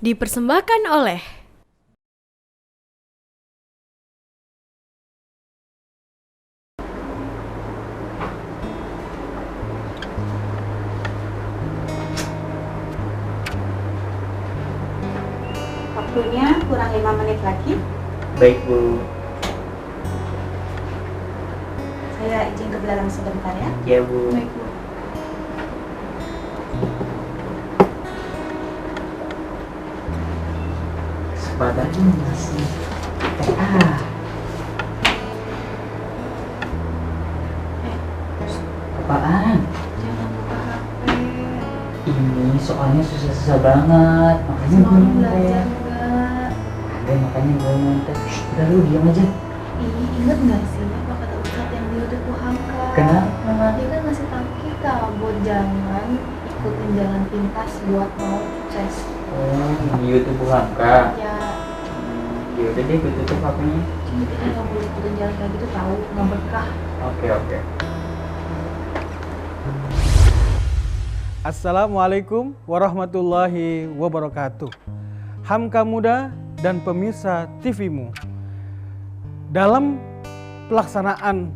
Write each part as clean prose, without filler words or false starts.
Dipersembahkan oleh Waktunya kurang 5 menit lagi. Baik, Bu. Saya izin ke belakang sebentar ya. Ya, Bu. Baik, Bu. Sepadannya masih apaan? Jangan buka HP. Ini soalnya susah-susah banget. Makanya gue Mau belajar nonton. enggak? Ada, makanya gue nonton. Udah, lu diam aja. Ingat nggak sih apa kata Ustadz yang di YouTube Hamka? Kenapa? Dia kan ngasih tahu kita buat jangan ikutin jalan pintas buat mau sukses. Oh, di YouTube Hamka. Ya, Ya udah deh, gue tutup HP-nya. cuma kita nggak boleh ikutin jalan kayak gitu, tahu nggak berkah. Oke. Assalamualaikum warahmatullahi wabarakatuh. Hamka Muda dan pemirsa TV-mu. Dalam pelaksanaan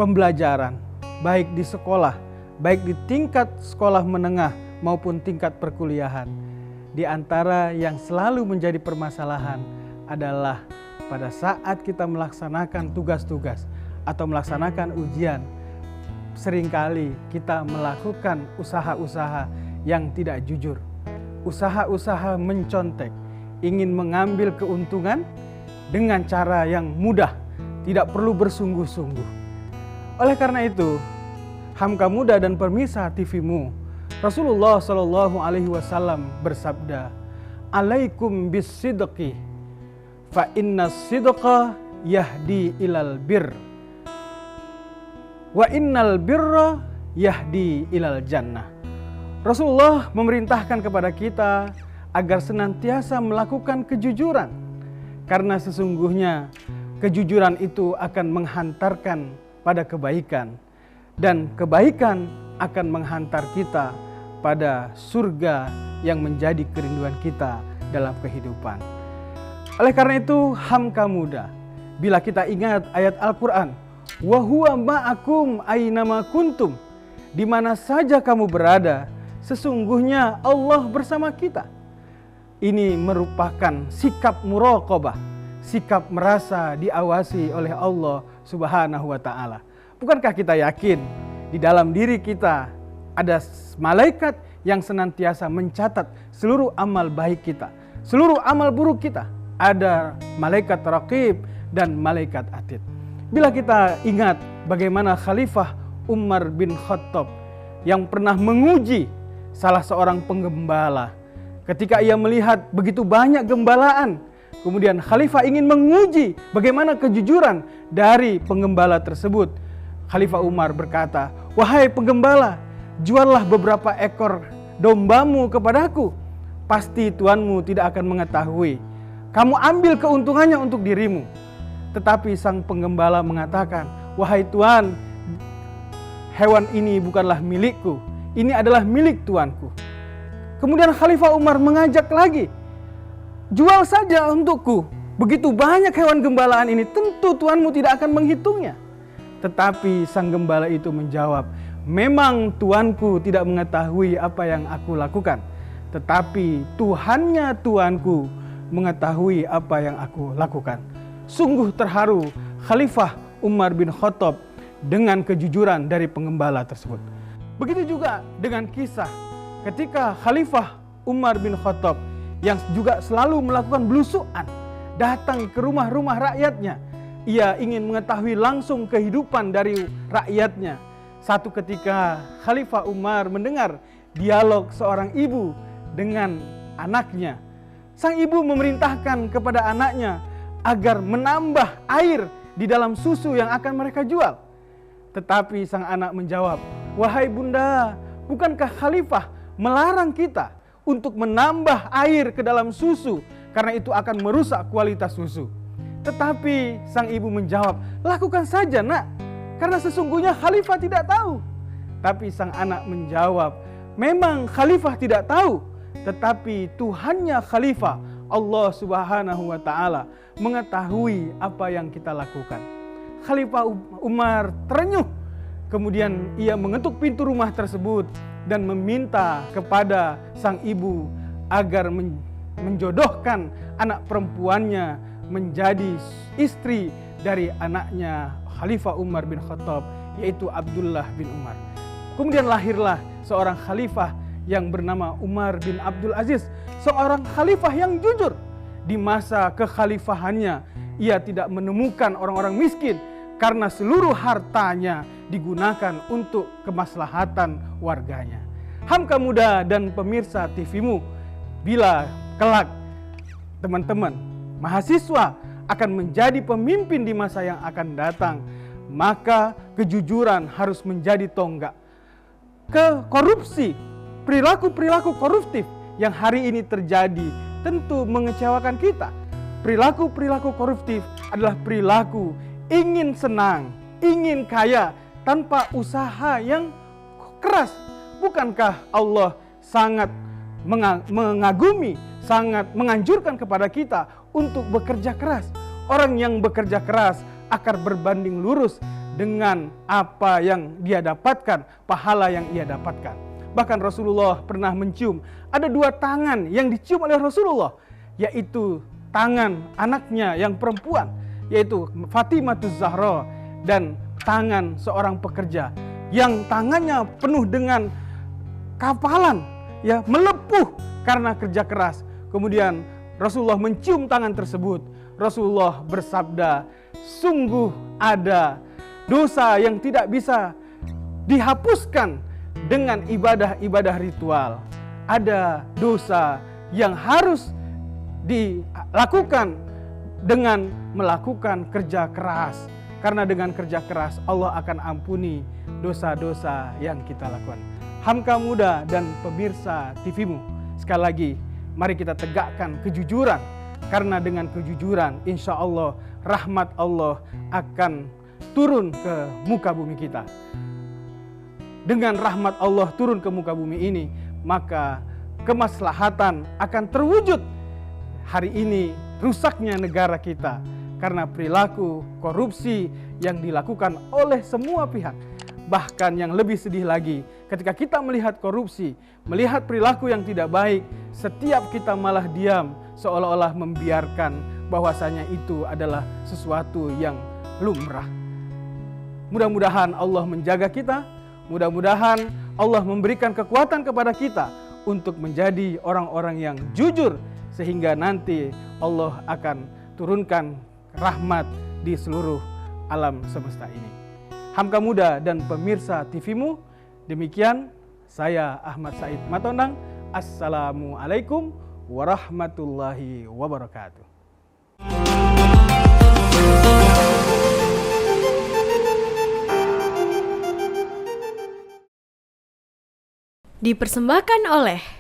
pembelajaran, baik di sekolah, baik di tingkat sekolah menengah maupun tingkat perkuliahan, di antara yang selalu menjadi permasalahan adalah pada saat kita melaksanakan tugas-tugas atau melaksanakan ujian, seringkali kita melakukan usaha-usaha yang tidak jujur. Usaha-usaha mencontek, ingin mengambil keuntungan dengan cara yang mudah, tidak perlu bersungguh-sungguh. Oleh karena itu, Hamka Muda dan pemirsa TV-mu, Rasulullah Shallallahu Alaihi Wasallam bersabda, "Alaikum bis-sidqi, fa inna sidqa yahdi ilal bir. Wa innal birra yahdi ilal jannah." Rasulullah memerintahkan kepada kita agar senantiasa melakukan kejujuran, karena sesungguhnya kejujuran itu akan menghantarkan pada kebaikan, dan kebaikan akan menghantar kita pada surga yang menjadi kerinduan kita dalam kehidupan. Oleh karena itu, Hamka Muda, bila kita ingat ayat Al-Quran, wa huwa ma'akum aynama kuntum, di mana saja kamu berada, sesungguhnya Allah bersama kita. Ini merupakan sikap muraqabah, sikap merasa diawasi oleh Allah Subhanahu wa Ta'ala. Bukankah kita yakin di dalam diri kita ada malaikat yang senantiasa mencatat seluruh amal baik kita, seluruh amal buruk kita? Ada malaikat raqib dan malaikat atid. Bila kita ingat bagaimana Khalifah Umar bin Khattab yang pernah menguji salah seorang penggembala, ketika ia melihat begitu banyak gembalaan, kemudian Khalifah ingin menguji bagaimana kejujuran dari penggembala tersebut. Khalifah Umar berkata, "Wahai penggembala, juallah beberapa ekor dombamu kepadaku. Pasti tuanmu tidak akan mengetahui. Kamu ambil keuntungannya untuk dirimu." Tetapi sang penggembala mengatakan, "Wahai tuan, hewan ini bukanlah milikku. Ini adalah milik tuanku." Kemudian Khalifah Umar mengajak lagi, "Jual saja untukku. Begitu banyak hewan gembalaan ini, tentu tuanmu tidak akan menghitungnya." Tetapi sang gembala itu menjawab, "Memang tuanku tidak mengetahui apa yang aku lakukan, tetapi Tuhannya tuanku mengetahui apa yang aku lakukan." Sungguh terharu Khalifah Umar bin Khattab dengan kejujuran dari penggembala tersebut. Begitu juga dengan kisah ketika Khalifah Umar bin Khattab yang juga selalu melakukan belusuan, datang ke rumah-rumah rakyatnya. Ia ingin mengetahui langsung kehidupan dari rakyatnya. Satu ketika Khalifah Umar mendengar dialog seorang ibu dengan anaknya. Sang ibu memerintahkan kepada anaknya agar menambah air di dalam susu yang akan mereka jual. Tetapi sang anak menjawab, "Wahai bunda, bukankah Khalifah melarang kita untuk menambah air ke dalam susu karena itu akan merusak kualitas susu?" Tetapi sang ibu menjawab, "Lakukan saja nak, karena sesungguhnya Khalifah tidak tahu." Tapi sang anak menjawab, "Memang Khalifah tidak tahu, tetapi Tuhannya khalifah, Allah Subhanahu wa Ta'ala, mengetahui apa yang kita lakukan. Khalifah Umar terenyuh, kemudian ia mengetuk pintu rumah tersebut dan meminta kepada sang ibu agar menjodohkan anak perempuannya menjadi istri dari anaknya Khalifah Umar bin Khattab, yaitu Abdullah bin Umar. Kemudian lahirlah seorang khalifah yang bernama Umar bin Abdul Aziz, seorang khalifah yang jujur. Di masa kekhalifahannya, ia tidak menemukan orang-orang miskin karena seluruh hartanya digunakan untuk kemaslahatan warganya. Hamka muda dan pemirsa TV-mu, bila kelak teman-teman mahasiswa akan menjadi pemimpin di masa yang akan datang, maka kejujuran harus menjadi tonggak. Korupsi, perilaku-perilaku koruptif yang hari ini terjadi tentu mengecewakan kita. Perilaku-perilaku koruptif adalah perilaku ingin senang, ingin kaya tanpa usaha yang keras. Bukankah Allah sangat mengagumi, sangat menganjurkan kepada kita untuk bekerja keras? Orang yang bekerja keras akan berbanding lurus dengan apa yang dia dapatkan, pahala yang ia dapatkan. Bahkan Rasulullah pernah mencium, ada dua tangan yang dicium oleh Rasulullah, yaitu tangan anaknya yang perempuan, yaitu Fatimah Zahra, dan tangan seorang pekerja yang tangannya penuh dengan kapalan, ya, melepuh karena kerja keras. Kemudian Rasulullah mencium tangan tersebut. Rasulullah bersabda, sungguh ada dosa yang tidak bisa dihapuskan dengan ibadah-ibadah ritual. Ada dosa yang harus dilakukan dengan melakukan kerja keras. Karena dengan kerja keras Allah akan ampuni dosa-dosa yang kita lakukan. Hamka muda dan pemirsa TV-mu, sekali lagi mari kita tegakkan kejujuran. Karena dengan kejujuran insya Allah rahmat Allah akan turun ke muka bumi kita. Dengan rahmat Allah turun ke muka bumi ini, maka kemaslahatan akan terwujud. Hari ini rusaknya negara kita karena perilaku korupsi yang dilakukan oleh semua pihak. Bahkan yang lebih sedih lagi, ketika kita melihat korupsi, melihat perilaku yang tidak baik, setiap kita malah diam, seolah-olah membiarkan bahwasanya itu adalah sesuatu yang lumrah. Mudah-mudahan Allah menjaga kita, mudah-mudahan Allah memberikan kekuatan kepada kita untuk menjadi orang-orang yang jujur, sehingga nanti Allah akan turunkan rahmat di seluruh alam semesta ini. Hamka muda dan pemirsa TV-mu, demikian saya Ahmad Said Matondang. Assalamualaikum warahmatullahi wabarakatuh. Dipersembahkan oleh